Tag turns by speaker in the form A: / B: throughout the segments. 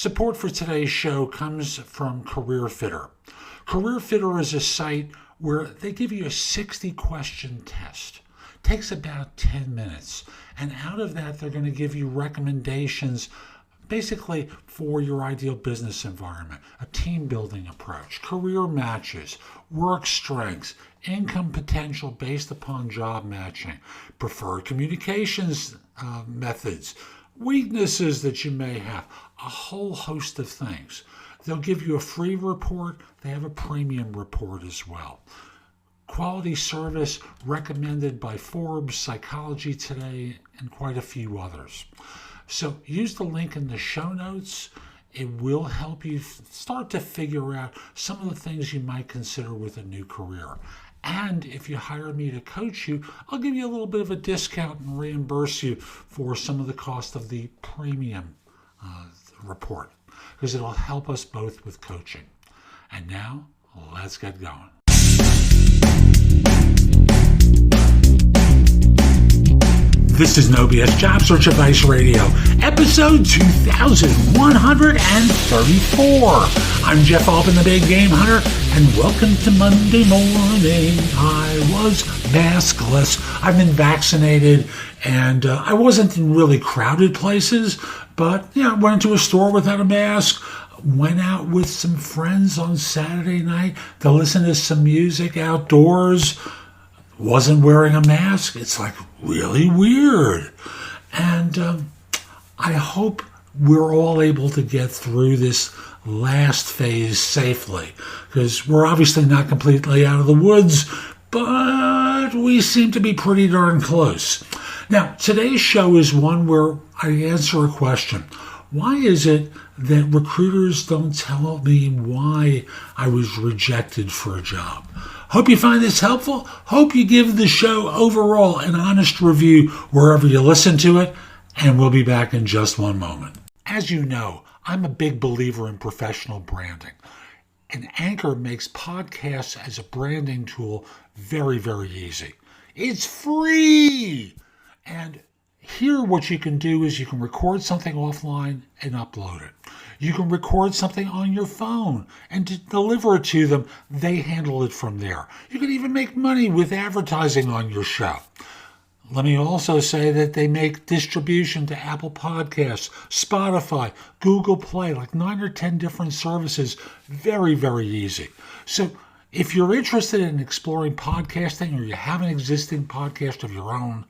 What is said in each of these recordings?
A: Support for today's show comes from Career Fitter. Career Fitter is a site where they give you a 60-question test. Takes about 10 minutes. And out of that, they're going to give you recommendations basically for your ideal business environment, a team building approach, career matches, work strengths, income potential based upon job matching, preferred communications methods, weaknesses that you may have, a whole host of things. They'll give you a free report. They have a premium report as well. Quality service recommended by Forbes, Psychology Today, and quite a few others. So use the link in the show notes. It will help you start to figure out some of the things you might consider with a new career. And if you hire me to coach you, I'll give you a little bit of a discount and reimburse you for some of the cost of the premium report, because it'll help us both with coaching. And now, let's get going. This is No BS Job Search Advice Radio, episode 2134. I'm Jeff Altman, the Big Game Hunter, and welcome to Monday morning. I was maskless. I've been vaccinated, and I wasn't in really crowded places, but I went into a store without a mask, went out with some friends on Saturday night to listen to some music outdoors. Wasn't wearing a mask. It's like really weird. And I hope we're all able to get through this last phase safely, because we're obviously not completely out of the woods, but we seem to be pretty darn close. Now, today's show is one where I answer a question. Why is it that recruiters don't tell me why I was rejected for a job? Hope you find this helpful. Hope you give the show overall an honest review wherever you listen to it, and we'll be back in just one moment. As you know, I'm a big believer in professional branding, and Anchor makes podcasts as a branding tool very, very easy. It's free! And here what you can do is you can record something offline and upload it. You can record something on your phone and deliver it to them. They handle it from there. You can even make money with advertising on your show. Let me also say that they make distribution to Apple Podcasts, Spotify, Google Play, like 9 or 10 different services. Very, very easy. So if you're interested in exploring podcasting, or you have an existing podcast of your own,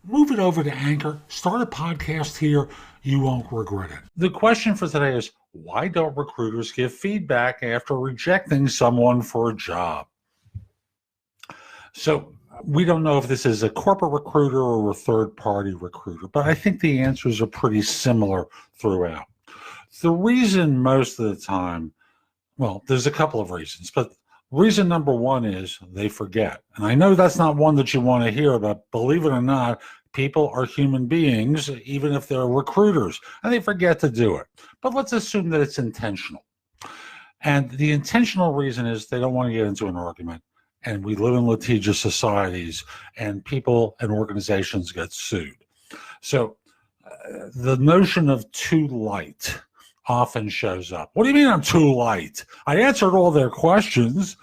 A: move it over to Anchor, start a podcast here. You won't regret it. The question for today is, why don't recruiters give feedback after rejecting someone for a job? So we don't know if this is a corporate recruiter or a third-party recruiter, but I think the answers are pretty similar throughout. The reason most of the time, well, there's a couple of reasons, but reason number one is they forget. And I know that's not one that you want to hear, but believe it or not, people are human beings, even if they're recruiters, and they forget to do it. But let's assume that it's intentional. And the intentional reason is they don't want to get into an argument. And we live in litigious societies, and people and organizations get sued. So the notion of too light often shows up. What do you mean I'm too light? I answered all their questions,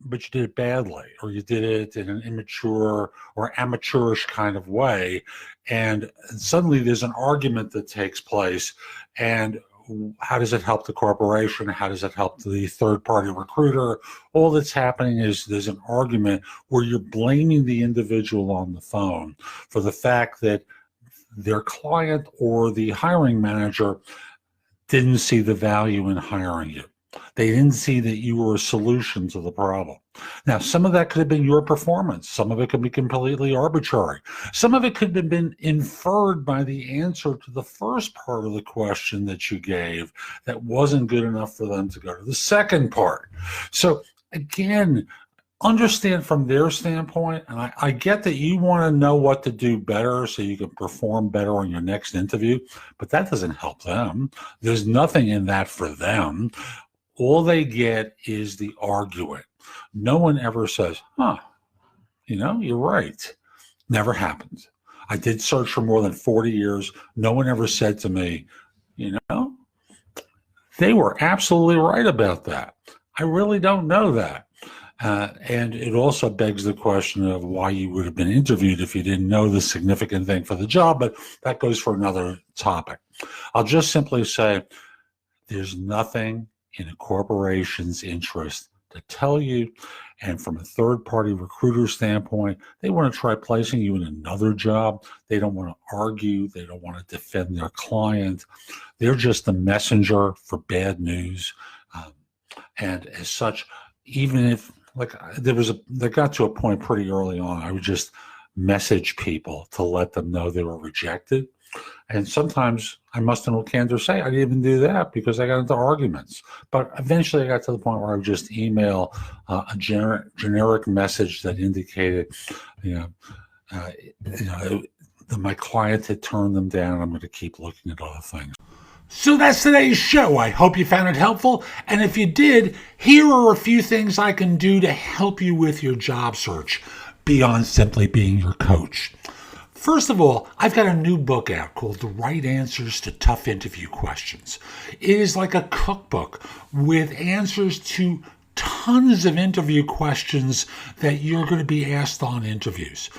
A: but you did it badly, or you did it in an immature or amateurish kind of way, and suddenly there's an argument that takes place, and how does it help the corporation? How does it help the third-party recruiter? All that's happening is there's an argument where you're blaming the individual on the phone for the fact that their client or the hiring manager didn't see the value in hiring you. They didn't see that you were a solution to the problem. Now, some of that could have been your performance. Some of it could be completely arbitrary. Some of it could have been inferred by the answer to the first part of the question that you gave that wasn't good enough for them to go to the second part. So again, understand from their standpoint, and I get that you want to know what to do better so you can perform better on your next interview, but that doesn't help them. There's nothing in that for them. All they get is the argument. No one ever says, you're right. Never happened. I did search for more than 40 years. No one ever said to me, They were absolutely right about that. I really don't know that. And it also begs the question of why you would have been interviewed if you didn't know the significant thing for the job, but that goes for another topic. I'll just simply say there's nothing in a corporation's interest to tell you. And from a third-party recruiter standpoint, they want to try placing you in another job. They don't want to argue. They don't want to defend their client. They're just the messenger for bad news. And as such, even if they got to a point pretty early on, I would just message people to let them know they were rejected. And sometimes I must, in all candor, say I didn't even do that because I got into arguments. But eventually I got to the point where I would just email a generic message that indicated, that my client had turned them down. I'm going to keep looking at other things. So that's today's show. I hope you found it helpful. And if you did, here are a few things I can do to help you with your job search beyond simply being your coach. First of all, I've got a new book out called The Right Answers to Tough Interview Questions. It is like a cookbook with answers to tons of interview questions that you're going to be asked on interviews.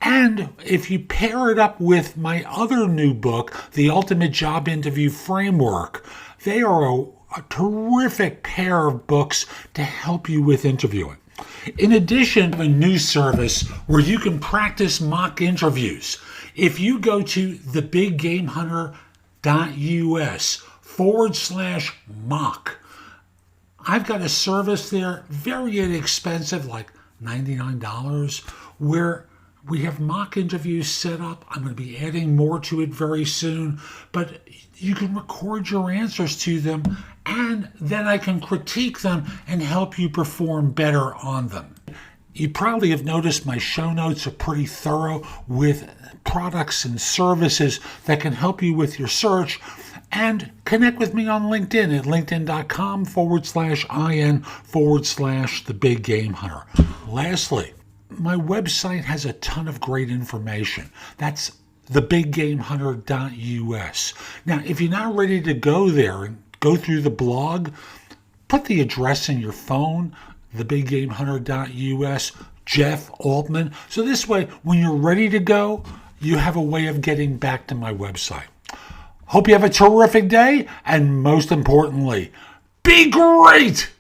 A: And if you pair it up with my other new book, The Ultimate Job Interview Framework, they are a terrific pair of books to help you with interviewing. In addition, I have a new service where you can practice mock interviews. If you go to thebiggamehunter.us/mock, I've got a service there, very inexpensive, like $99, where we have mock interviews set up. I'm going to be adding more to it very soon, but you can record your answers to them, and then I can critique them and help you perform better on them. You probably have noticed my show notes are pretty thorough with products and services that can help you with your search. And connect with me on LinkedIn at linkedin.com/IN/TheBigGameHunter. Lastly, my website has a ton of great information. That's thebiggamehunter.us. Now, if you're not ready to go there and go through the blog, put the address in your phone, thebiggamehunter.us, Jeff Altman. So this way, when you're ready to go, you have a way of getting back to my website. Hope you have a terrific day, and most importantly, be great!